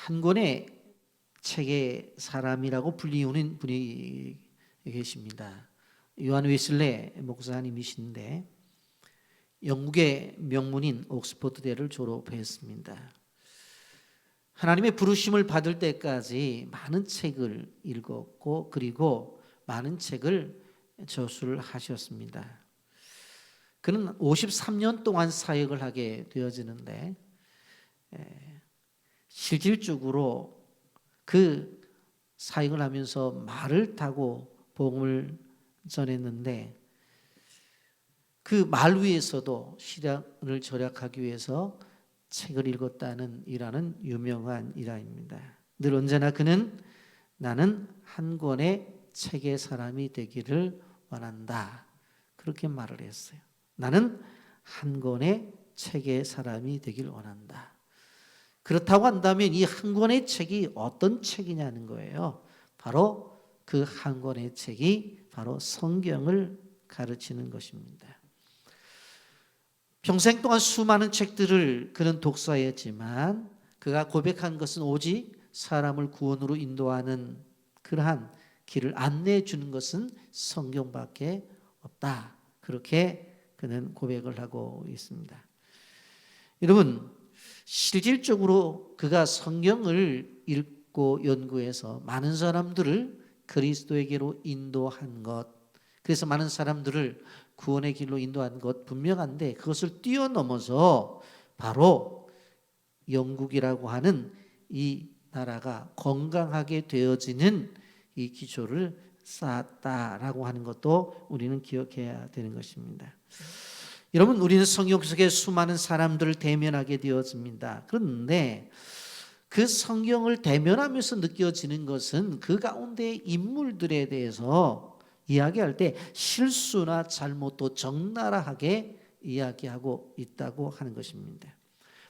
한 권의 책의 사람이라고 불리우는 분이 계십니다. 요한 웨슬레 목사님이신데 영국의 명문인 옥스퍼드대를 졸업했습니다. 하나님의 부르심을 받을 때까지 많은 책을 읽었고 그리고 많은 책을 저술을 하셨습니다. 그는 53년 동안 사역을 하게 되어지는데 실질적으로 그 사역을 하면서 말을 타고 복음을 전했는데 그 말 위에서도 시간을 절약하기 위해서 책을 읽었다는 일화는 유명한 일화입니다. 늘 언제나 그는 나는 한 권의 책의 사람이 되기를 원한다. 그렇게 말을 했어요. 나는 한 권의 책의 사람이 되기를 원한다. 그렇다고 한다면 이 한 권의 책이 어떤 책이냐는 거예요. 바로 그 한 권의 책이 바로 성경을 가르치는 것입니다. 평생 동안 수많은 책들을 그는 독서했지만 그가 고백한 것은 오직 사람을 구원으로 인도하는 그러한 길을 안내해 주는 것은 성경밖에 없다. 그렇게 그는 고백을 하고 있습니다. 여러분, 실질적으로 그가 성경을 읽고 연구해서 많은 사람들을 그리스도에게로 인도한 것, 그래서 많은 사람들을 구원의 길로 인도한 것 분명한데 그것을 뛰어넘어서 바로 영국이라고 하는 이 나라가 건강하게 되어지는 이 기초를 쌓았다라고 하는 것도 우리는 기억해야 되는 것입니다. 여러분, 우리는 성경 속에 수많은 사람들을 대면하게 되어집니다. 그런데 그 성경을 대면하면서 느껴지는 것은 그 가운데 인물들에 대해서 이야기할 때 실수나 잘못도 적나라하게 이야기하고 있다고 하는 것입니다.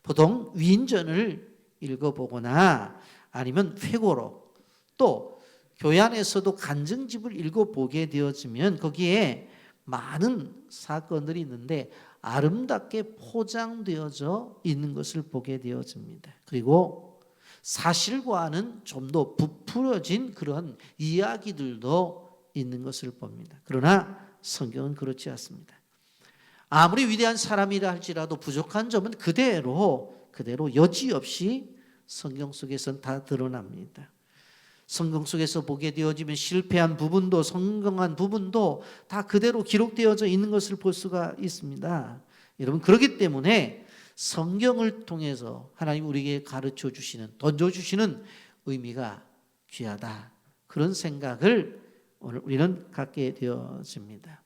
보통 위인전을 읽어보거나 아니면 회고록 또 교회 안에서도 간증집을 읽어보게 되어지면 거기에 많은 사건들이 있는데 아름답게 포장되어져 있는 것을 보게 되어집니다. 그리고 사실과는 좀 더 부풀어진 그런 이야기들도 있는 것을 봅니다. 그러나 성경은 그렇지 않습니다. 아무리 위대한 사람이라 할지라도 부족한 점은 그대로 여지없이 성경 속에서는 다 드러납니다. 성경 속에서 보게 되어지면 실패한 부분도 성공한 부분도 다 그대로 기록되어져 있는 것을 볼 수가 있습니다. 여러분, 그렇기 때문에 성경을 통해서 하나님 우리에게 가르쳐 주시는, 던져 주시는 의미가 귀하다. 그런 생각을 오늘 우리는 갖게 되어집니다.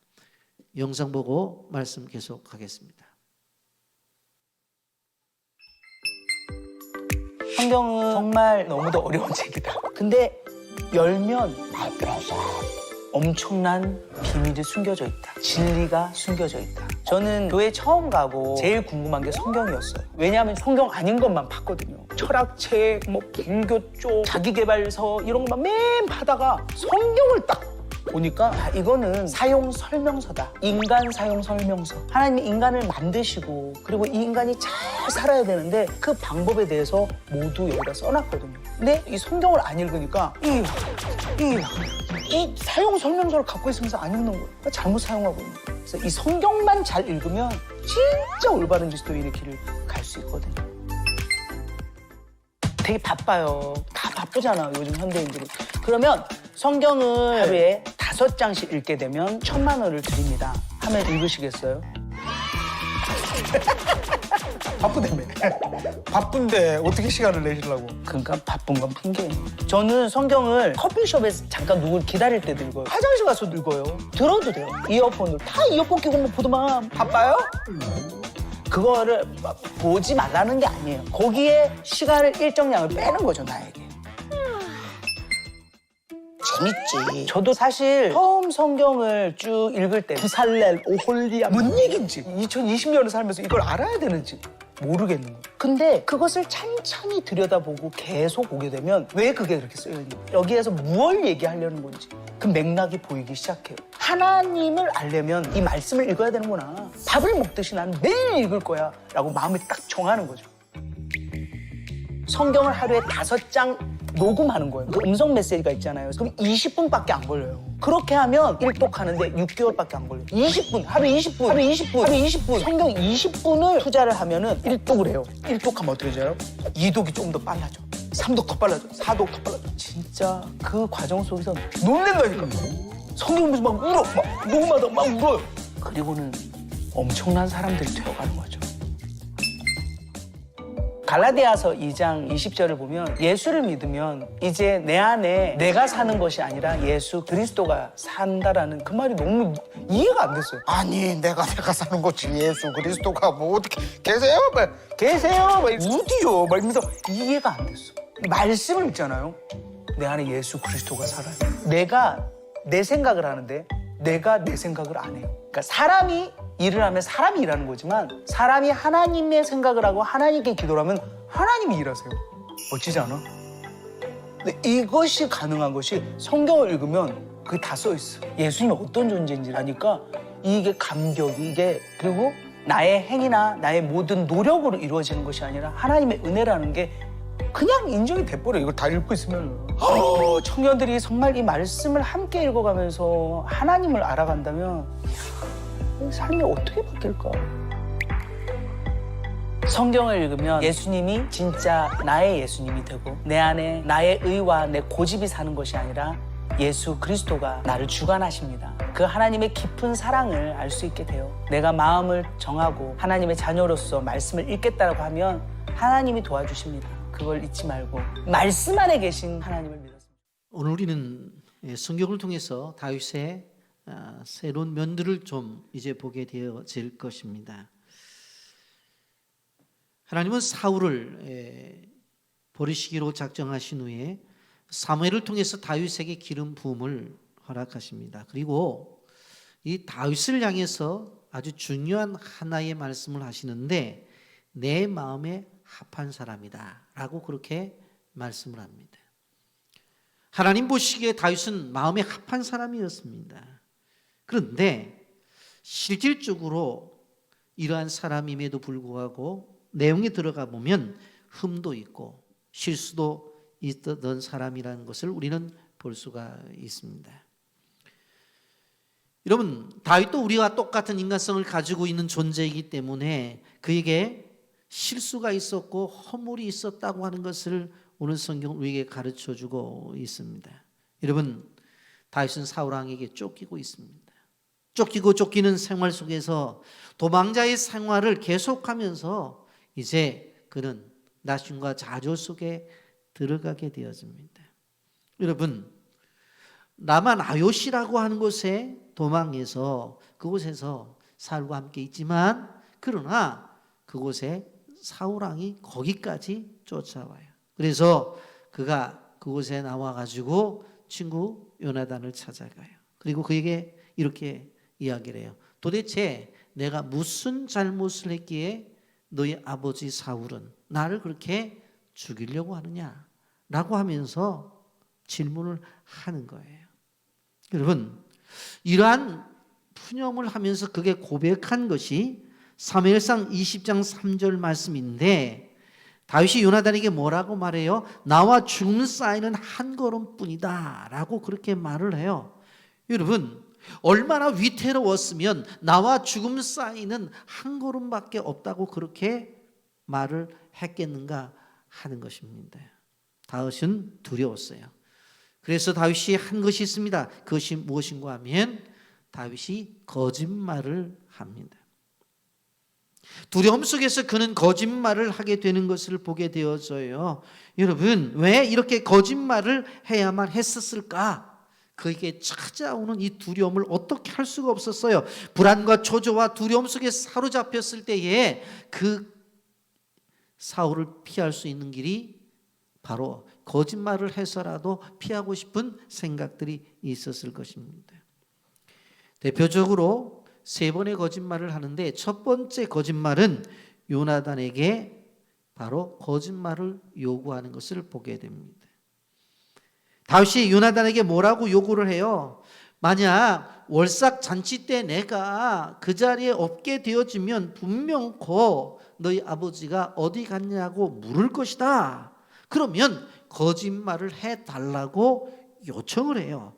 영상 보고 말씀 계속하겠습니다. 성경은 정말 너무도 어려운 책이다. 근데 열면 엄청난 비밀이 숨겨져 있다. 진리가 숨겨져 있다. 저는 교회 처음 가고 제일 궁금한 게 성경이었어요. 왜냐하면 성경 아닌 것만 봤거든요. 철학책, 불교 쪽, 자기계발서 이런 것만 맨 파다가 성경을 딱 보니까 이거는 사용 설명서다. 인간 사용 설명서. 하나님이 인간을 만드시고 그리고 이 인간이 잘 살아야 되는데 그 방법에 대해서 모두 여기다 써놨거든요. 근데 이 성경을 안 읽으니까 이 사용 설명서를 갖고 있으면서 안 읽는 거예요. 그러니까 잘못 사용하고 있는 거예요. 그래서 이 성경만 잘 읽으면 진짜 올바른 그리스도인의 길을 갈 수 있거든요. 되게 바빠요. 다 바쁘잖아, 요즘 현대인들이. 그러면 성경을 하루에 5장씩 읽게 되면 1,000,000원을 드립니다. 하면 읽으시겠어요? 바쁘다며. 바쁜데 어떻게 시간을 내시려고. 그러니까 바쁜 건 핑계예요. 저는 성경을 커피숍에서 잠깐 누굴 기다릴 때도 읽어요. 화장실 가서 읽어요. 들어도 돼요. 이어폰으로. 다 이어폰 끼고 보더만. 바빠요? 그거를 보지 말라는 게 아니에요. 거기에 시간을 일정량을 빼는 거죠, 나에게. 재밌지. 저도 사실 처음 성경을 쭉 읽을 때 부살렐, 오홀리아 뭔 얘기인지 2020년을 살면서 이걸 알아야 되는지 모르겠는 거예요. 근데 그것을 찬찬히 들여다보고 계속 보게 되면 왜 그게 그렇게 쓰여있는지, 여기에서 무엇을 얘기하려는 건지 그 맥락이 보이기 시작해요. 하나님을 알려면 이 말씀을 읽어야 되는구나. 밥을 먹듯이 난 매일 읽을 거야 라고 마음을 딱 정하는 거죠. 성경을 하루에 5장 녹음하는 거예요. 그 음성 메시지가 있잖아요. 그럼 20분밖에 안 걸려요. 그렇게 하면 1독 하는데 6개월밖에 안 걸려요. 20분, 하루 20분, 하루 20분, 하루 20분. 성경 20분을 투자를 하면은 1독을 해요. 1독 하면 어떻게 돼요? 2독이 좀 더 빨라져. 3독 더 빨라져. 4독 더 빨라져. 진짜 그 과정 속에서 놀랜다니까. 성경 보면서 막 울어. 막 녹음하다 막 울어요. 그리고는 엄청난 사람들이 되어가는 거죠. 갈라디아서 2장 20절을 보면 예수를 믿으면 이제 내 안에 내가 사는 것이 아니라 예수 그리스도가 산다라는 그 말이 너무 이해가 안 됐어요. 아니 내가 사는 거지 예수 그리스도가 뭐 어떻게 계세요? 계세요? 막 어디요? 막 이러면서 이해가 안 됐어. 말씀을 믿잖아요. 내 안에 예수 그리스도가 살아요. 내가 내 생각을 하는데 내가 내 생각을 안 해요. 그러니까 사람이 일을 하면 사람이 일하는 거지만 사람이 하나님의 생각을 하고 하나님께 기도를 하면 하나님이 일하세요. 멋지지 않아? 근데 이것이 가능한 것이 성경을 읽으면 그게 다 써 있어. 예수님이 어떤 존재인지를 아니까 이게 감격이 이게 그리고 나의 행위나 나의 모든 노력으로 이루어지는 것이 아니라 하나님의 은혜라는 게 그냥 인정이 돼버려. 이걸 다 읽고 있으면 청년들이 정말 이 말씀을 함께 읽어가면서 하나님을 알아간다면 삶이 어떻게 바뀔까? 성경을 읽으면 예수님이 진짜 나의 예수님이 되고 내 안에 나의 의와 내 고집이 사는 것이 아니라 예수 그리스도가 나를 주관하십니다. 그 하나님의 깊은 사랑을 알 수 있게 돼요. 내가 마음을 정하고 하나님의 자녀로서 말씀을 읽겠다고 하면 하나님이 도와주십니다. 그걸 잊지 말고 말씀 안에 계신 하나님을 믿었습니다. 오늘 우리는 성경을 통해서 다윗의 새로운 면들을 좀 이제 보게 되어질 것입니다. 하나님은 사울을 버리시기로 작정하신 후에 사무엘을 통해서 다윗에게 기름 부음을 허락하십니다. 그리고 이 다윗을 향해서 아주 중요한 하나의 말씀을 하시는데 내 마음에 합한 사람이다 라고 그렇게 말씀을 합니다. 하나님 보시기에 다윗은 마음에 합한 사람이었습니다. 그런데 실질적으로 이러한 사람임에도 불구하고 내용에 들어가 보면 흠도 있고 실수도 있던 사람이라는 것을 우리는 볼 수가 있습니다. 여러분, 다윗도 우리와 똑같은 인간성을 가지고 있는 존재이기 때문에 그에게 실수가 있었고 허물이 있었다고 하는 것을 오늘 성경은 우리에게 가르쳐주고 있습니다. 여러분, 다윗은 사울 왕에게 쫓기고 있습니다. 쫓기고 쫓기는 생활 속에서 도망자의 생활을 계속하면서 이제 그는 나중과 좌절 속에 들어가게 되어집니다. 여러분, 라마 나요시라고 하는 곳에 도망해서 그곳에서 사울과 함께 있지만 그러나 그곳에 사울 왕이 거기까지 쫓아와요. 그래서 그가 그곳에 나와가지고 친구 요나단을 찾아가요. 그리고 그에게 이렇게 이야기를 해요. 도대체 내가 무슨 잘못을 했기에 너희 아버지 사울은 나를 그렇게 죽이려고 하느냐? 라고 하면서 질문을 하는 거예요. 여러분, 이러한 푸념을 하면서 그게 고백한 것이 사무엘상 20장 3절 말씀인데 다윗이 요나단에게 뭐라고 말해요? 나와 죽음 사이는 한 걸음뿐이다 라고 그렇게 말을 해요. 여러분, 얼마나 위태로웠으면 나와 죽음 사이는 한 걸음밖에 없다고 그렇게 말을 했겠는가 하는 것입니다. 다윗은 두려웠어요. 그래서 다윗이 한 것이 있습니다. 그것이 무엇인가 하면 다윗이 거짓말을 합니다. 두려움 속에서 그는 거짓말을 하게 되는 것을 보게 되어져요. 여러분, 왜 이렇게 거짓말을 해야만 했었을까? 그에게 찾아오는 이 두려움을 어떻게 할 수가 없었어요. 불안과 초조와 두려움 속에 사로잡혔을 때에 그 사울을 피할 수 있는 길이 바로 거짓말을 해서라도 피하고 싶은 생각들이 있었을 것입니다. 대표적으로 3번의 거짓말을 하는데 첫 번째 거짓말은 요나단에게 바로 거짓말을 요구하는 것을 보게 됩니다. 다윗이 요나단에게 뭐라고 요구를 해요? 만약 월삭 잔치 때 내가 그 자리에 없게 되어지면 분명코 너희 아버지가 어디 갔냐고 물을 것이다 그러면 거짓말을 해달라고 요청을 해요.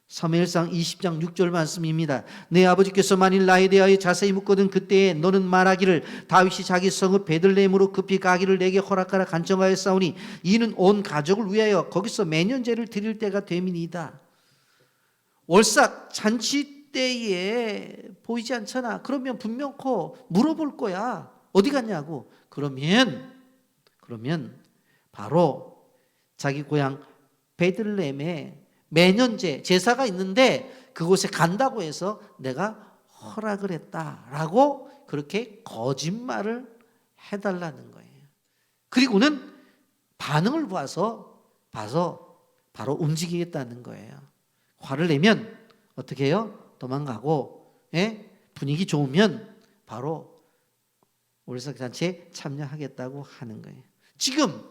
사무엘상 20장 6절 말씀입니다. 내 아버지께서 만일 나에 대하여 자세히 묻거든 그때에 너는 말하기를 다윗이 자기 성읍 베들레헴으로 급히 가기를 내게 허락하라 간청하였사오니 이는 온 가족을 위하여 거기서 매년제를 드릴 때가 됨이니이다. 월삭 잔치 때에 보이지 않잖아. 그러면 분명코 물어볼 거야. 어디 갔냐고. 그러면 바로 자기 고향 베들레헴에 매년제 제사가 있는데 그곳에 간다고 해서 내가 허락을 했다라고 그렇게 거짓말을 해달라는 거예요. 그리고는 반응을 봐서 바로 움직이겠다는 거예요. 화를 내면 어떻게 해요? 도망가고, 분위기 좋으면 바로 월삭잔치에 참여하겠다고 하는 거예요. 지금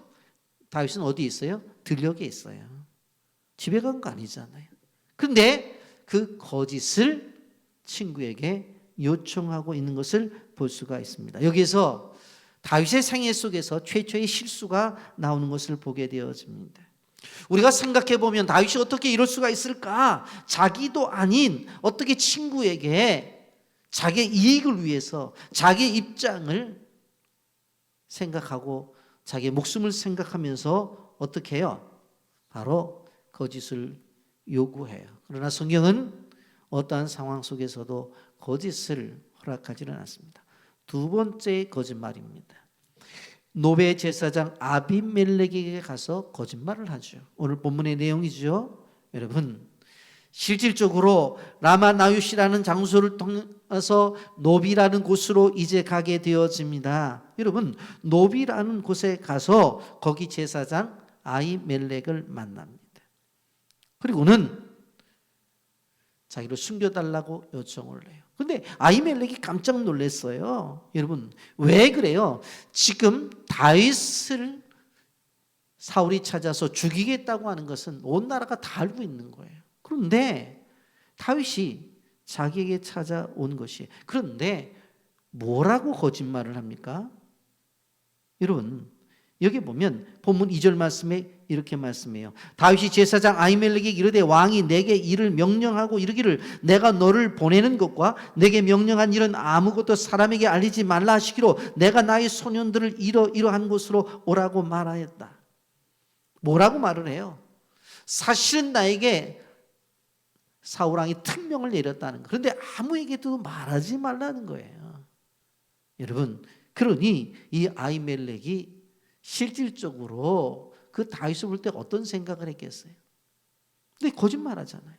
다윗은 어디 있어요? 들녘에 있어요. 집에 간 거 아니잖아요. 그런데 그 거짓을 친구에게 요청하고 있는 것을 볼 수가 있습니다. 여기에서 다윗의 생애 속에서 최초의 실수가 나오는 것을 보게 되어집니다. 우리가 생각해 보면 다윗이 어떻게 이럴 수가 있을까? 자기도 아닌 어떻게 친구에게 자기의 이익을 위해서 자기의 입장을 생각하고 자기의 목숨을 생각하면서 어떻게 해요? 바로 거짓을 요구해요. 그러나 성경은 어떠한 상황 속에서도 거짓을 허락하지는 않습니다. 두 번째 거짓말입니다. 노베 제사장 아비멜렉에게 가서 거짓말을 하죠. 오늘 본문의 내용이죠. 여러분, 실질적으로 라마나윗이라는 장소를 통해서 노비라는 곳으로 이제 가게 되어집니다. 여러분, 노비라는 곳에 가서 거기 제사장 아히멜렉을 만납니다. 그리고는 자기를 숨겨달라고 요청을 해요. 근데 아히멜렉이 깜짝 놀랐어요. 여러분, 왜 그래요? 지금 다윗을 사울이 찾아서 죽이겠다고 하는 것은 온 나라가 다 알고 있는 거예요. 그런데 다윗이 자기에게 찾아온 것이, 그런데 뭐라고 거짓말을 합니까? 여러분, 여기 보면 본문 2절 말씀에 이렇게 말씀해요. 다윗이 제사장 아히멜렉에게 이르되 왕이 내게 이를 명령하고 이르기를 내가 너를 보내는 것과 내게 명령한 일은 아무것도 사람에게 알리지 말라 하시기로 내가 나의 소년들을 이러한 곳으로 오라고 말하였다. 뭐라고 말을 해요? 사실은 나에게 사울왕이 특명을 내렸다는 거. 그런데 아무에게도 말하지 말라는 거예요. 여러분, 그러니 이 아히멜렉이 실질적으로 그 다윗을 볼 때 어떤 생각을 했겠어요? 근데 거짓말하잖아요.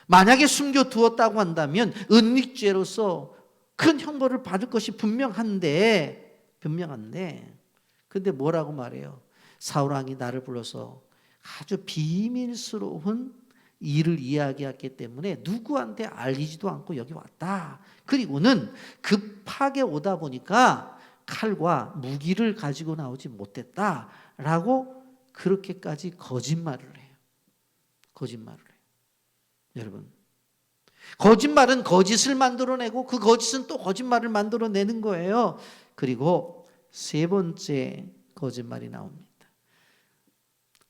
만약에 숨겨두었다고 한다면 은닉죄로서 큰 형벌을 받을 것이 분명한데 근데 뭐라고 말해요? 사울왕이 나를 불러서 아주 비밀스러운 일을 이야기했기 때문에 누구한테 알리지도 않고 여기 왔다. 그리고는 급하게 오다 보니까 칼과 무기를 가지고 나오지 못했다라고 그렇게까지 거짓말을 해요. 여러분, 거짓말은 거짓을 만들어내고 그 거짓은 또 거짓말을 만들어내는 거예요. 그리고 세 번째 거짓말이 나옵니다.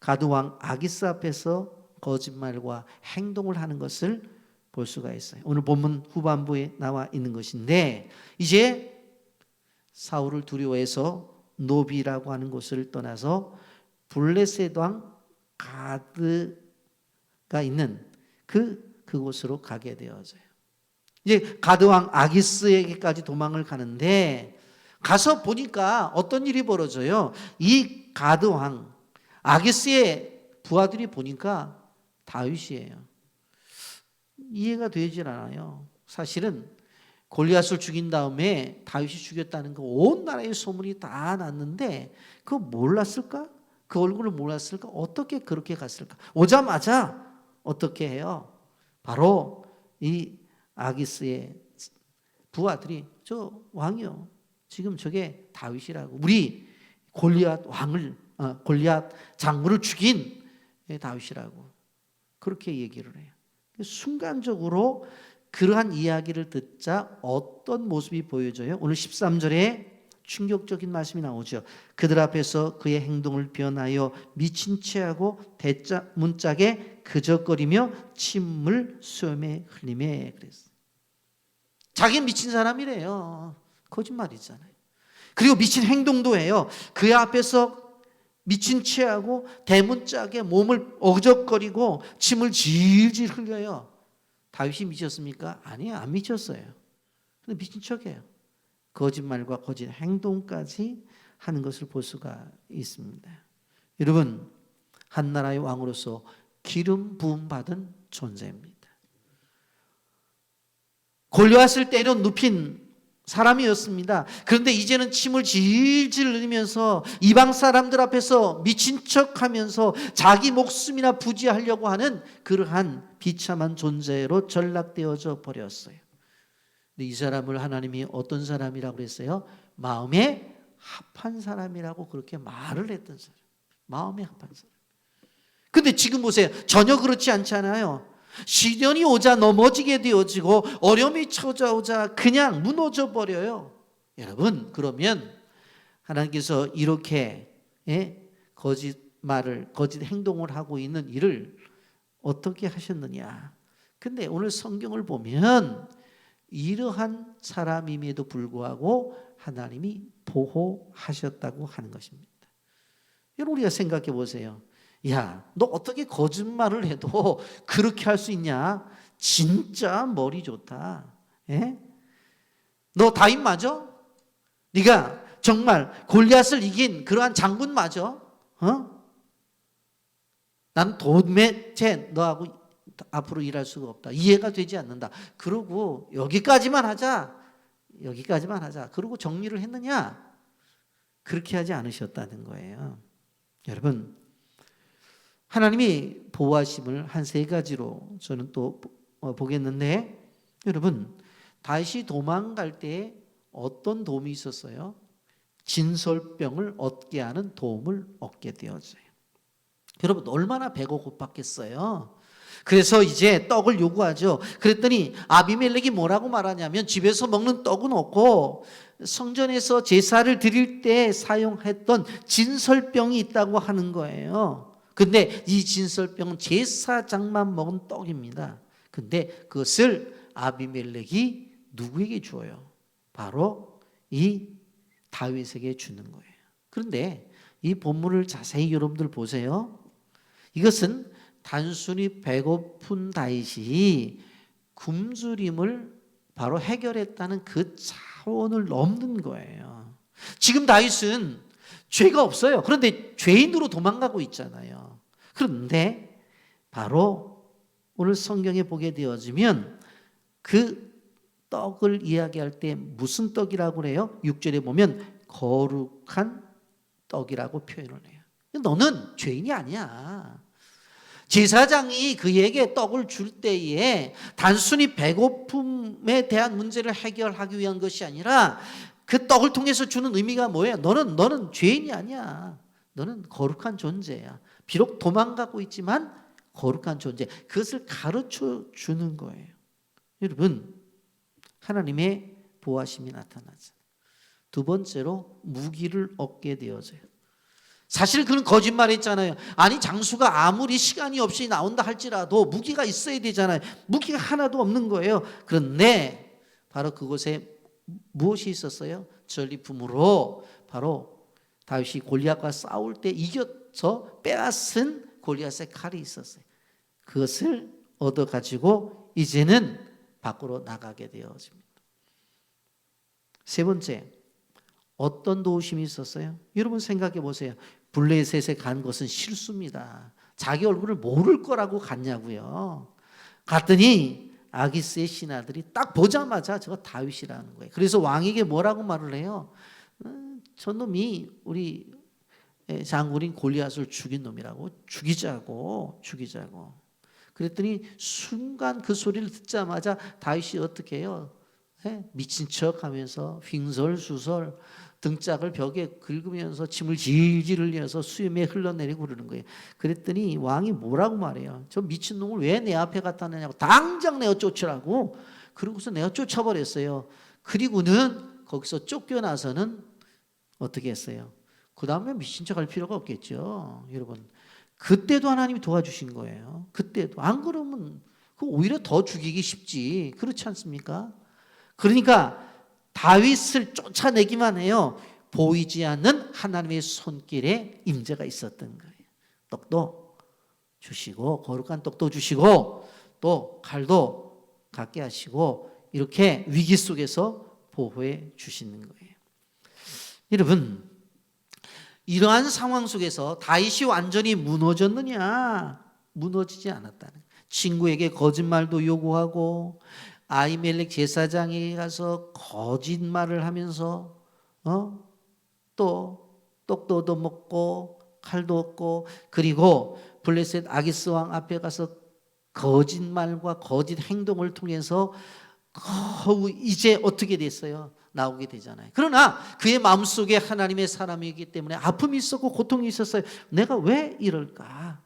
가드왕 아기스 앞에서 거짓말과 행동을 하는 것을 볼 수가 있어요. 오늘 본문 후반부에 나와 있는 것인데, 이제 사울을 두려워해서 노비라고 하는 곳을 떠나서 블레셋 왕 가드가 있는 그곳으로 가게 되어져요. 이제 가드 왕 아기스에게까지 도망을 가는데, 가서 보니까 어떤 일이 벌어져요? 이 가드 왕 아기스의 부하들이 보니까 다윗이에요. 이해가 되질 않아요. 사실은 골리앗을 죽인 다음에 다윗이 죽였다는 거 온 나라의 소문이 다 났는데 그거 몰랐을까? 그 얼굴을 몰랐을까? 어떻게 그렇게 갔을까? 오자마자 어떻게 해요? 바로 이 아기스의 부하들이 저 왕이요, 지금 저게 다윗이라고, 우리 골리앗 장군을 죽인 다윗이라고 그렇게 얘기를 해요. 순간적으로 그러한 이야기를 듣자 어떤 모습이 보여져요? 오늘 13절에 충격적인 말씀이 나오죠. 그들 앞에서 그의 행동을 변하여 미친 체하고 문짝에 그적거리며 침을 수염에 흘리매 그랬어요. 자기는 미친 사람이래요. 거짓말이잖아요. 그리고 미친 행동도 해요. 그 앞에서 미친 체하고 대문짝에 몸을 어적거리고 침을 질질 흘려요. 다윗이 미쳤습니까? 아니요, 안 미쳤어요. 근데 미친 척해요. 거짓말과 거짓 행동까지 하는 것을 볼 수가 있습니다. 여러분, 한 나라의 왕으로서 기름 부음 받은 존재입니다. 골리앗을 때려 눕힌 사람이었습니다. 그런데 이제는 침을 질질 흘리면서 이방 사람들 앞에서 미친 척하면서 자기 목숨이나 부지하려고 하는 그러한 비참한 존재로 전락되어져 버렸어요. 근데 이 사람을 하나님이 어떤 사람이라고 그랬어요? 마음에 합한 사람이라고 그렇게 말을 했던 사람. 마음에 합한 사람. 근데 지금 보세요. 전혀 그렇지 않잖아요. 시련이 오자 넘어지게 되어지고 어려움이 찾아오자 그냥 무너져 버려요. 여러분, 그러면 하나님께서 이렇게 거짓말을, 거짓 행동을 하고 있는 일을 어떻게 하셨느냐? 근데 오늘 성경을 보면 이러한 사람임에도 불구하고 하나님이 보호하셨다고 하는 것입니다. 여러분, 우리가 생각해 보세요. 야, 너 어떻게 거짓말을 해도 그렇게 할 수 있냐? 진짜 머리 좋다. 예? 너 다윗 맞아? 네가 정말 골리앗을 이긴 그러한 장군 맞아? 난 도대체 너하고 앞으로 일할 수가 없다. 이해가 되지 않는다. 그러고 여기까지만 하자. 여기까지만 하자. 그러고 정리를 했느냐? 그렇게 하지 않으셨다는 거예요. 여러분, 하나님이 보호하심을 한 세 가지로 저는 또 보겠는데, 여러분, 다윗이 도망갈 때 어떤 도움이 있었어요? 진설병을 얻게 하는 도움을 얻게 되었어요. 여러분, 얼마나 배가 고팠겠어요? 그래서 이제 떡을 요구하죠. 그랬더니 아비멜렉이 뭐라고 말하냐면 집에서 먹는 떡은 없고 성전에서 제사를 드릴 때 사용했던 진설병이 있다고 하는 거예요. 근데 이 진설병은 제사장만 먹은 떡입니다. 근데 그것을 아비멜렉이 누구에게 주어요? 바로 이 다윗에게 주는 거예요. 그런데 이 본문을 자세히 여러분들 보세요. 이것은 단순히 배고픈 다윗이 굶주림을 바로 해결했다는 그 차원을 넘는 거예요. 지금 다윗은 죄가 없어요. 그런데 죄인으로 도망가고 있잖아요. 그런데 바로 오늘 성경에 보게 되어지면 그 떡을 이야기할 때 무슨 떡이라고 그래요? 6절에 보면 거룩한 떡이라고 표현을 해요. 너는 죄인이 아니야. 제사장이 그에게 떡을 줄 때에 단순히 배고픔에 대한 문제를 해결하기 위한 것이 아니라 그 떡을 통해서 주는 의미가 뭐예요? 너는 죄인이 아니야. 너는 거룩한 존재야. 비록 도망가고 있지만 거룩한 존재. 그것을 가르쳐 주는 거예요. 여러분, 하나님의 보호하심이 나타나죠. 두 번째로 무기를 얻게 되어져요. 사실 그는 거짓말했잖아요. 아니, 장수가 아무리 시간이 없이 나온다 할지라도 무기가 있어야 되잖아요. 무기가 하나도 없는 거예요. 그런데 바로 그곳에 무엇이 있었어요? 전리품으로 바로 다윗이 골리앗과 싸울 때 이겨서 빼앗은 골리앗의 칼이 있었어요. 그것을 얻어가지고 이제는 밖으로 나가게 되어집니다. 세 번째, 어떤 도우심이 있었어요? 여러분 생각해 보세요. 블레셋에 간 것은 실수입니다. 자기 얼굴을 모를 거라고 갔냐고요. 갔더니 아기스의 신하들이 딱 보자마자 저거 다윗이라는 거예요. 그래서 왕에게 뭐라고 말을 해요? 저놈이 우리 장군인 골리앗을 죽인 놈이라고. 죽이자고. 그랬더니 순간 그 소리를 듣자마자 다윗이 어떻게 해요? 미친 척하면서 횡설수설 등짝을 벽에 긁으면서 침을 질질 흘려서 수염에 흘러내리고 그러는 거예요. 그랬더니 왕이 뭐라고 말해요? 저 미친 놈을 왜 내 앞에 갖다 내냐고. 당장 내어 쫓으라고. 그러고서 내가 쫓아버렸어요. 그리고는 거기서 쫓겨나서는 어떻게 했어요? 그 다음에 미친 척 할 필요가 없겠죠. 여러분, 그때도 하나님이 도와주신 거예요. 그때도. 안 그러면 그 오히려 더 죽이기 쉽지. 그렇지 않습니까? 그러니까 다윗을 쫓아내기만 해요. 보이지 않는 하나님의 손길에 임재가 있었던 거예요. 떡도 주시고, 거룩한 떡도 주시고, 또 칼도 갖게 하시고, 이렇게 위기 속에서 보호해 주시는 거예요. 여러분, 이러한 상황 속에서 다윗이 완전히 무너졌느냐? 무너지지 않았다는 거예요. 친구에게 거짓말도 요구하고, 아히멜렉 제사장에 가서 거짓말을 하면서 또 떡도 얻어먹고 칼도 얻고, 그리고 블레셋 아기스 왕 앞에 가서 거짓말과 거짓 행동을 통해서 이제 어떻게 됐어요? 나오게 되잖아요. 그러나 그의 마음속에 하나님의 사람이기 때문에 아픔이 있었고 고통이 있었어요. 내가 왜 이럴까?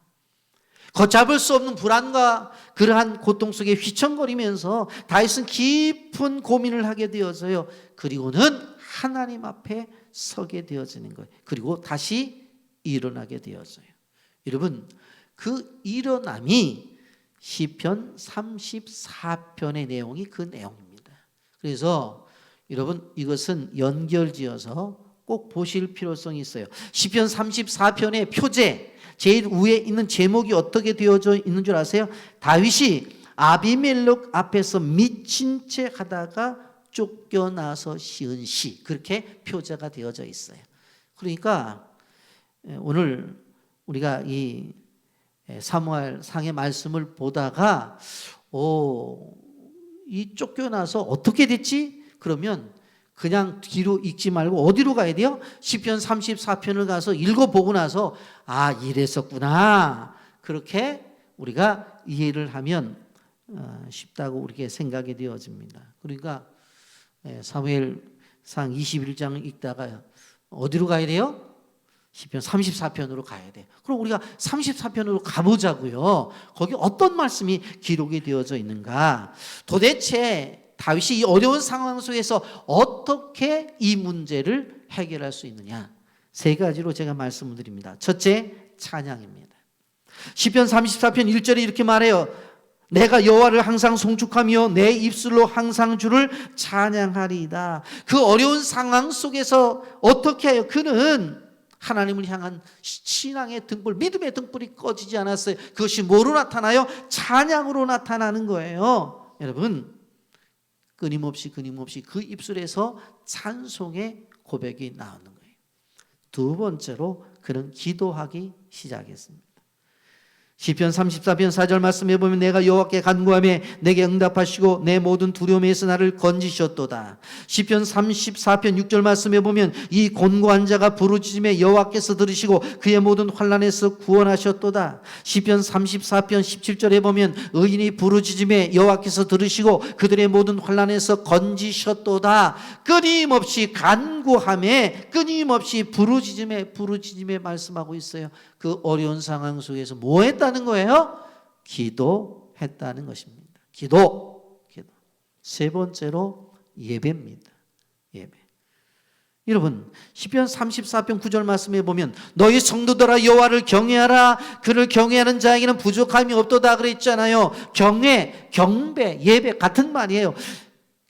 걷잡을 수 없는 불안과 그러한 고통 속에 휘청거리면서 다윗은 깊은 고민을 하게 되어서요. 그리고는 하나님 앞에 서게 되어지는 거예요. 그리고 다시 일어나게 되어져요. 여러분, 그 일어남이 시편 34편의 내용이 그 내용입니다. 그래서 여러분, 이것은 연결지어서 꼭 보실 필요성이 있어요. 시편 34편의 표제, 제일 위에 있는 제목이 어떻게 되어져 있는 줄 아세요? 다윗이 아비멜렉 앞에서 미친 채 하다가 쫓겨나서 시은 시, 그렇게 표제가 되어져 있어요. 그러니까 오늘 우리가 이 사무엘상의 말씀을 보다가 이 쫓겨나서 어떻게 됐지? 그러면 그냥 뒤로 읽지 말고 어디로 가야 돼요? 시편 34편을 가서 읽어보고 나서 이랬었구나, 그렇게 우리가 이해를 하면 쉽다고 우리에게 생각이 되어집니다. 그러니까 사무엘상 21장을 읽다가 어디로 가야 돼요? 시편 34편으로 가야 돼요. 그럼 우리가 34편으로 가보자고요. 거기 어떤 말씀이 기록이 되어져 있는가? 도대체 다윗이 이 어려운 상황 속에서 어떻게 이 문제를 해결할 수 있느냐? 세 가지로 제가 말씀을 드립니다. 첫째, 찬양입니다. 시편 34편 1절에 이렇게 말해요. 내가 여호와를 항상 송축하며 내 입술로 항상 주를 찬양하리이다. 그 어려운 상황 속에서 어떻게 해요? 그는 하나님을 향한 신앙의 등불, 믿음의 등불이 꺼지지 않았어요. 그것이 뭐로 나타나요? 찬양으로 나타나는 거예요. 여러분, 끊임없이 그 입술에서 찬송의 고백이 나오는 거예요. 두 번째로 그는 기도하기 시작했습니다. 시편 34편 4절 말씀해 보면 내가 여호와께 간구하며 내게 응답하시고 내 모든 두려움에서 나를 건지셨도다. 시편 34편 6절 말씀해 보면 이 곤고한 자가 부르짖음에 여호와께서 들으시고 그의 모든 환난에서 구원하셨도다. 시편 34편 17절에 보면 의인이 부르짖음에 여호와께서 들으시고 그들의 모든 환난에서 건지셨도다. 끊임없이 간구하며 끊임없이 부르짖음에 말씀하고 있어요. 그 어려운 상황 속에서 뭐 했다는 거예요? 기도했다는 것입니다. 기도. 세 번째로 예배입니다. 예배. 여러분, 시편 34편 9절 말씀에 보면 너희 성도들아 여호와를 경외하라. 그를 경외하는 자에게는 부족함이 없도다 그랬잖아요. 경외, 경배, 예배 같은 말이에요.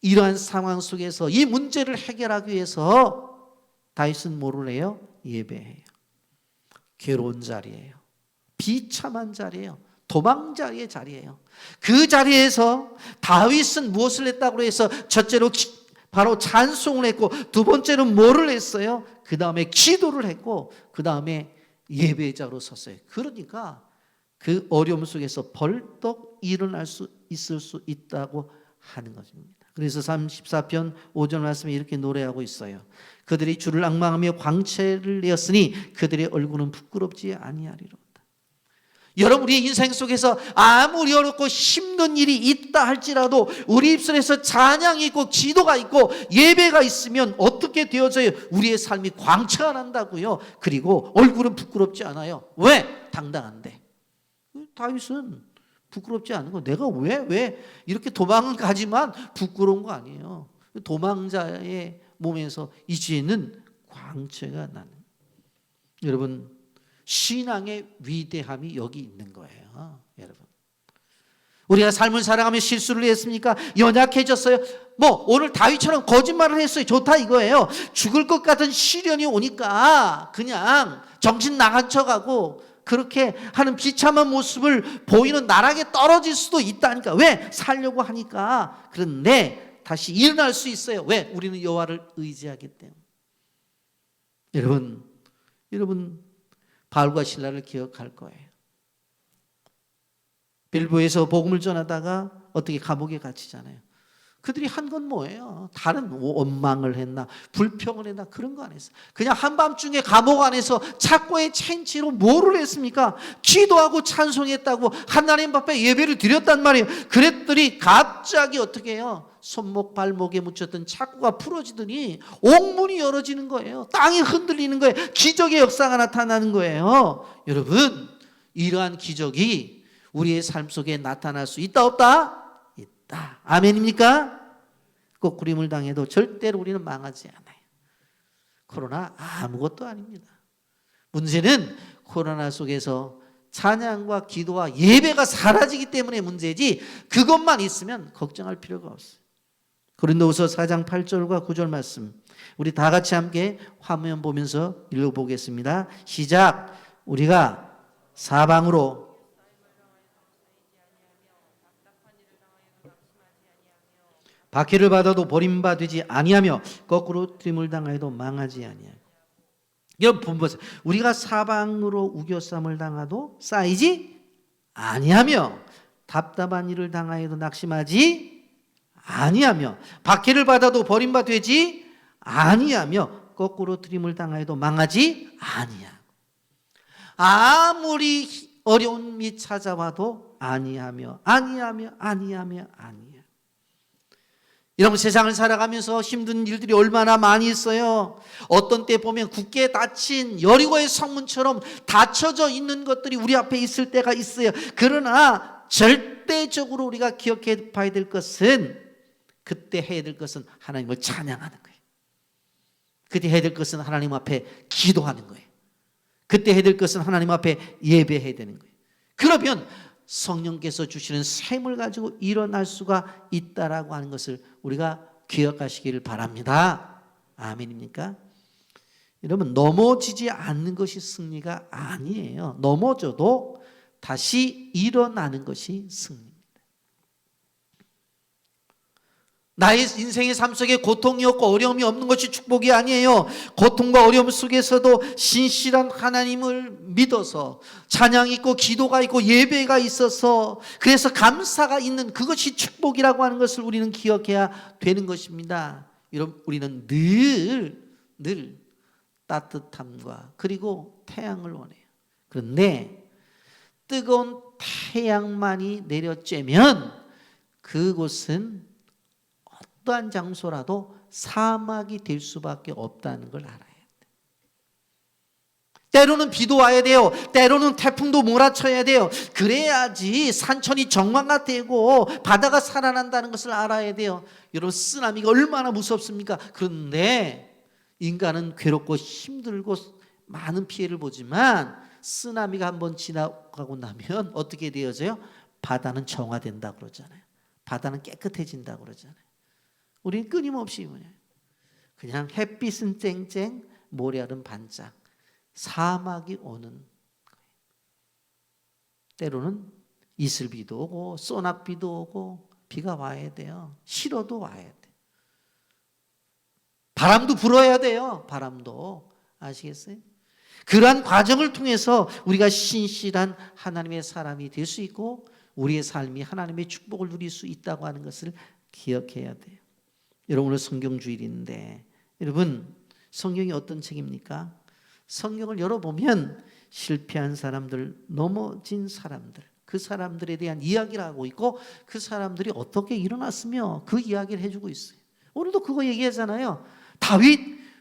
이러한 상황 속에서 이 문제를 해결하기 위해서 다윗은 뭐를 해요? 예배해요. 괴로운 자리예요. 비참한 자리예요. 도망 자리의 자리예요. 그 자리에서 다윗은 무엇을 했다고 해서 첫째로 바로 찬송을 했고 두 번째로 뭐를 했어요? 그 다음에 기도를 했고 그 다음에 예배자로 섰어요. 그러니까 그 어려움 속에서 벌떡 일어날 수 있을 수 있다고 하는 것입니다. 그래서 34편 5절 말씀에 이렇게 노래하고 있어요. 그들이 주를 앙망하며 광채를 내었으니 그들의 얼굴은 부끄럽지 아니하리로다. 여러분, 우리의 인생 속에서 아무리 어렵고 힘든 일이 있다 할지라도 우리 입술에서 찬양이 있고 기도가 있고 예배가 있으면 어떻게 되어져요? 우리의 삶이 광채가 난다고요. 그리고 얼굴은 부끄럽지 않아요. 왜? 당당한데. 다윗은 부끄럽지 않은 거. 내가 왜 이렇게 도망을 가지만 부끄러운 거 아니에요. 도망자의 몸에서 이제는 광채가 나는. 여러분, 신앙의 위대함이 여기 있는 거예요. 여러분, 우리가 삶을 살아가며 실수를 했습니까? 연약해졌어요. 뭐 오늘 다윗처럼 거짓말을 했어요. 좋다 이거예요. 죽을 것 같은 시련이 오니까 그냥 정신 나간 척하고 그렇게 하는 비참한 모습을 보이는 나락에 떨어질 수도 있다니까. 왜? 살려고 하니까. 그런데 다시 일어날 수 있어요. 왜? 우리는 여호와를 의지하기 때문에. 여러분 바울과 실라를 기억할 거예요. 빌보에서 복음을 전하다가 어떻게 감옥에 갇히잖아요. 그들이 한 건 뭐예요? 다른 원망을 했나 불평을 했나 그런 거 안 했어요. 그냥 한밤중에 감옥 안에서 착고의 채찍으로 뭐를 했습니까? 기도하고 찬송했다고 하나님 앞에 예배를 드렸단 말이에요. 그랬더니 갑자기 어떻게 해요? 손목 발목에 묻혔던 착고가 풀어지더니 옥문이 열어지는 거예요. 땅이 흔들리는 거예요. 기적의 역사가 나타나는 거예요. 여러분, 이러한 기적이 우리의 삶 속에 나타날 수 있다 없다? 있다. 아멘입니까? 거꾸림을 당해도 절대로 우리는 망하지 않아요. 코로나 아무것도 아닙니다. 문제는 코로나 속에서 찬양과 기도와 예배가 사라지기 때문에 문제지, 그것만 있으면 걱정할 필요가 없어요. 고린도후서 4장 8절과 9절 말씀, 우리 다 같이 함께 화면 보면서 읽어보겠습니다. 시작. 우리가 사방으로 박해를 받아도 버림받지 아니하며 거꾸로 트림을 당하여도 망하지 아니하며. 여러분 보세요. 우리가 사방으로 우겨쌈을 당하도 쌓이지 아니하며 답답한 일을 당하여도 낙심하지 아니하며 박해를 받아도 버림받지 아니하며 거꾸로 트림을 당하여도 망하지 아니하고. 아무리 어려움이 찾아와도 아니하며. 여러분, 세상을 살아가면서 힘든 일들이 얼마나 많이 있어요. 어떤 때 보면 굳게 닫힌 여리고의 성문처럼 닫혀져 있는 것들이 우리 앞에 있을 때가 있어요. 그러나 절대적으로 우리가 기억해 봐야 될 것은, 그때 해야 될 것은 하나님을 찬양하는 거예요. 그때 해야 될 것은 하나님 앞에 기도하는 거예요. 그때 해야 될 것은 하나님 앞에 예배해야 되는 거예요. 그러면 성령께서 주시는 샘을 가지고 일어날 수가 있다라고 하는 것을 우리가 기억하시기를 바랍니다. 아멘입니까? 여러분, 넘어지지 않는 것이 승리가 아니에요. 넘어져도 다시 일어나는 것이 승리입니다. 나의 인생의 삶 속에 고통이 없고 어려움이 없는 것이 축복이 아니에요. 고통과 어려움 속에서도 신실한 하나님을 믿어서 찬양이 있고 기도가 있고 예배가 있어서, 그래서 감사가 있는 그것이 축복이라고 하는 것을 우리는 기억해야 되는 것입니다. 여러분, 우리는 늘 따뜻함과 그리고 태양을 원해요. 그런데 뜨거운 태양만이 내려쬐면 그곳은 어떠한 장소라도 사막이 될 수밖에 없다는 걸 알아야 돼. 때로는 비도 와야 돼요. 때로는 태풍도 몰아쳐야 돼요. 그래야지 산천이 정화가 되고 바다가 살아난다는 것을 알아야 돼요. 여러분, 쓰나미가 얼마나 무섭습니까? 그런데 인간은 괴롭고 힘들고 많은 피해를 보지만 쓰나미가 한번 지나가고 나면 어떻게 되어져요? 바다는 정화된다고 그러잖아요. 바다는 깨끗해진다고 그러잖아요. 우리는 끊임없이 그냥 햇빛은 쨍쨍, 모래알은 반짝, 사막이 오는 거예요. 때로는 이슬비도 오고 소낙비도 오고 비가 와야 돼요. 싫어도 와야 돼. 바람도 불어야 돼요. 바람도. 아시겠어요? 그러한 과정을 통해서 우리가 신실한 하나님의 사람이 될 수 있고 우리의 삶이 하나님의 축복을 누릴 수 있다고 하는 것을 기억해야 돼요. 여러분, 오늘 성경주일인데, 여러분, 성경이 어떤 책입니까? 성경을 열어보면 실패한 사람들, 넘어진 사람들, 그 사람들에 대한 이야기를 하고 있고 그 사람들이 어떻게 일어났으며 그 이야기를 해주고 있어요. 오늘도 그거 얘기하잖아요. 다윗,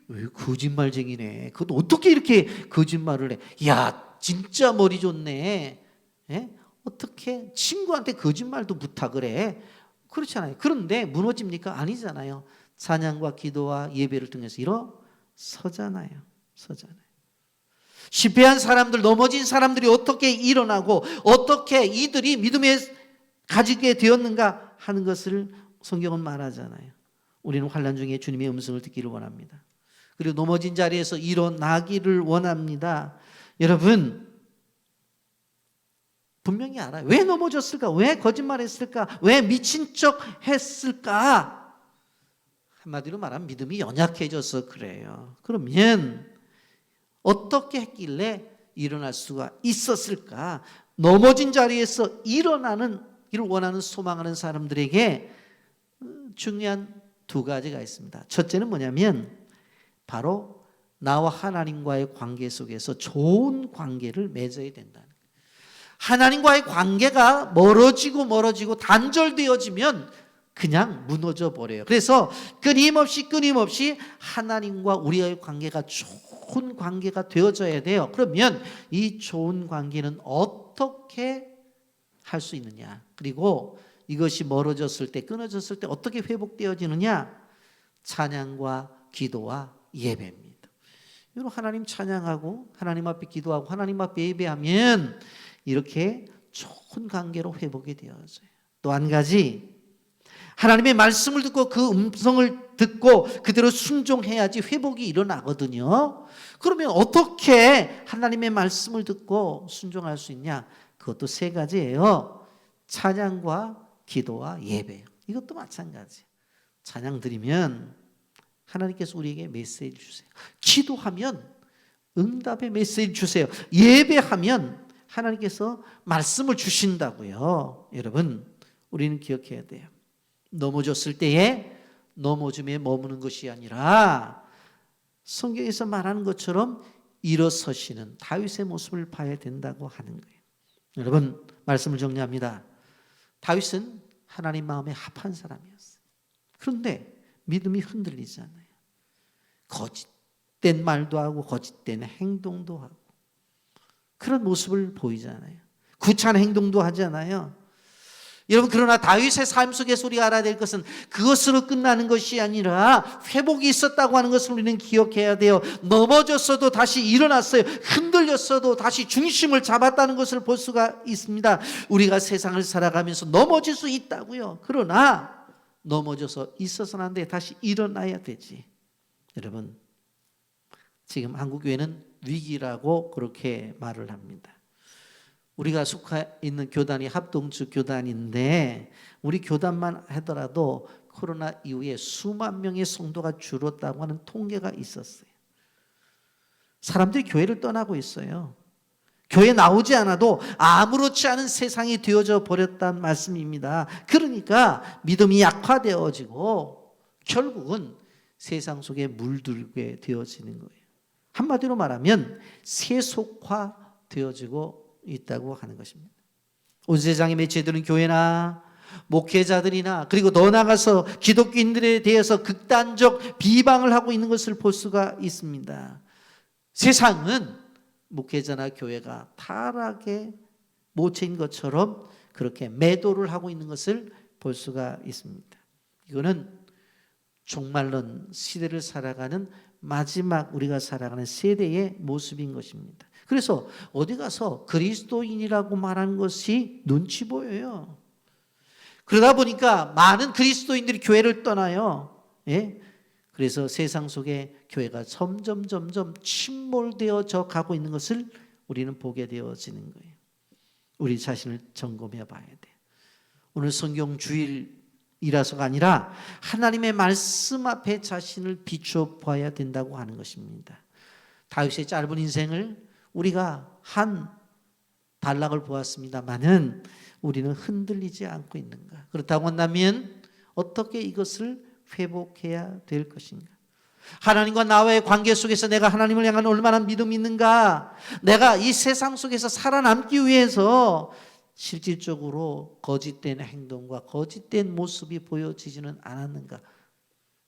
왜 거짓말쟁이네. 그것도 어떻게 이렇게 거짓말을 해. 야, 진짜 머리 좋네. 예? 어떻게 친구한테 거짓말도 부탁을 해. 그렇잖아요. 그런데 무너집니까? 아니잖아요. 찬양과 기도와 예배를 통해서 서잖아요. 실패한 사람들, 넘어진 사람들이 어떻게 일어나고 어떻게 이들이 믿음에 가지게 되었는가 하는 것을 성경은 말하잖아요. 우리는 환난 중에 주님의 음성을 듣기를 원합니다. 그리고 넘어진 자리에서 일어나기를 원합니다. 여러분, 분명히 알아요. 왜 넘어졌을까? 왜 거짓말했을까? 왜 미친 척 했을까? 한마디로 말하면 믿음이 연약해져서 그래요. 그러면 어떻게 했길래 일어날 수가 있었을까? 넘어진 자리에서 일어나기를 원하는 소망하는 사람들에게 중요한 두 가지가 있습니다. 첫째는 뭐냐면 바로 나와 하나님과의 관계 속에서 좋은 관계를 맺어야 된다는 거예요. 하나님과의 관계가 멀어지고 단절되어지면 그냥 무너져 버려요. 그래서 끊임없이 하나님과 우리의 관계가 좋은 관계가 되어져야 돼요. 그러면 이 좋은 관계는 어떻게 할 수 있느냐? 그리고 이것이 멀어졌을 때, 끊어졌을 때 어떻게 회복되어지느냐? 찬양과 기도와 예배입니다. 여러분, 하나님 찬양하고 하나님 앞에 기도하고 하나님 앞에 예배하면 이렇게 좋은 관계로 회복이 되어져요. 또 한 가지, 하나님의 말씀을 듣고 그 음성을 듣고 그대로 순종해야지 회복이 일어나거든요. 그러면 어떻게 하나님의 말씀을 듣고 순종할 수 있냐? 그것도 세 가지예요. 찬양과 기도와 예배요. 이것도 마찬가지예요. 찬양 드리면 하나님께서 우리에게 메시지 주세요. 기도하면 응답의 메시지 주세요. 예배하면 하나님께서 말씀을 주신다고요. 여러분, 우리는 기억해야 돼요. 넘어졌을 때에 넘어짐에 머무는 것이 아니라 성경에서 말하는 것처럼 일어서시는 다윗의 모습을 봐야 된다고 하는 거예요. 여러분, 말씀을 정리합니다. 다윗은 하나님 마음에 합한 사람이었어요. 그런데 믿음이 흔들리잖아요. 거짓된 말도 하고 거짓된 행동도 하고 그런 모습을 보이잖아요. 구차한 행동도 하잖아요. 여러분, 그러나 다윗의 삶 속에서 우리가 알아야 될 것은 그것으로 끝나는 것이 아니라 회복이 있었다고 하는 것을 우리는 기억해야 돼요. 넘어졌어도 다시 일어났어요. 흔들렸어도 다시 중심을 잡았다는 것을 볼 수가 있습니다. 우리가 세상을 살아가면서 넘어질 수 있다고요. 그러나 넘어져서 있어서는 안 돼. 다시 일어나야 되지. 여러분, 지금 한국교회는 위기라고 그렇게 말을 합니다. 우리가 속해 있는 교단이 합동주 교단인데 우리 교단만 하더라도 코로나 이후에 수만 명의 성도가 줄었다고 하는 통계가 있었어요. 사람들이 교회를 떠나고 있어요. 교회 나오지 않아도 아무렇지 않은 세상이 되어져 버렸다는 말씀입니다. 그러니까 믿음이 약화되어지고 결국은 세상 속에 물들게 되어지는 거예요. 한마디로 말하면 세속화되어지고 있다고 하는 것입니다. 온 세상의 매체들은 교회나 목회자들이나 그리고 더 나아가서 기독교인들에 대해서 극단적 비방을 하고 있는 것을 볼 수가 있습니다. 세상은 목회자나 교회가 타락의 모체인 것처럼 그렇게 매도를 하고 있는 것을 볼 수가 있습니다. 이거는 종말론 시대를 살아가는 마지막 우리가 살아가는 세대의 모습인 것입니다. 그래서 어디 가서 그리스도인이라고 말하는 것이 눈치 보여요. 그러다 보니까 많은 그리스도인들이 교회를 떠나요. 예? 그래서 세상 속에 교회가 점점 침몰되어져 가고 있는 것을 우리는 보게 되어지는 거예요. 우리 자신을 점검해 봐야 돼요. 오늘 성경 주일이라서가 아니라 하나님의 말씀 앞에 자신을 비춰 봐야 된다고 하는 것입니다. 다윗의 짧은 인생을 우리가 한 단락을 보았습니다만은 우리는 흔들리지 않고 있는가? 그렇다고 한다면 어떻게 이것을 회복해야 될 것인가? 하나님과 나와의 관계 속에서 내가 하나님을 향한 얼마나 믿음이 있는가? 내가 이 세상 속에서 살아남기 위해서 실질적으로 거짓된 행동과 거짓된 모습이 보여지지는 않았는가?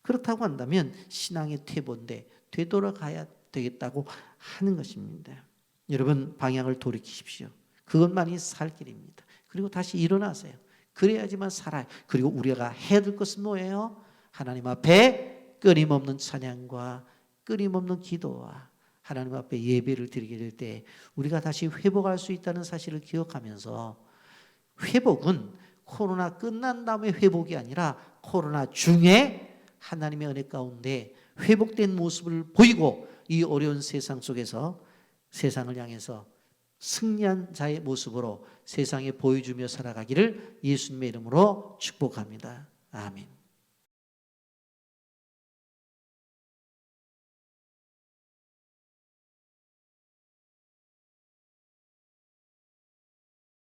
그렇다고 한다면 신앙의 퇴보인데 되돌아가야 되겠다고 하는 것입니다. 여러분, 방향을 돌이키십시오. 그것만이 살 길입니다. 그리고 다시 일어나세요. 그래야지만 살아요. 그리고 우리가 해야 될 것은 뭐예요? 하나님 앞에 끊임없는 찬양과 끊임없는 기도와 하나님 앞에 예배를 드리게 될 때 우리가 다시 회복할 수 있다는 사실을 기억하면서, 회복은 코로나 끝난 다음에 회복이 아니라 코로나 중에 하나님의 은혜 가운데 회복된 모습을 보이고 이 어려운 세상 속에서 세상을 향해서 승리한 자의 모습으로 세상에 보여주며 살아가기를 예수님의 이름으로 축복합니다. 아멘.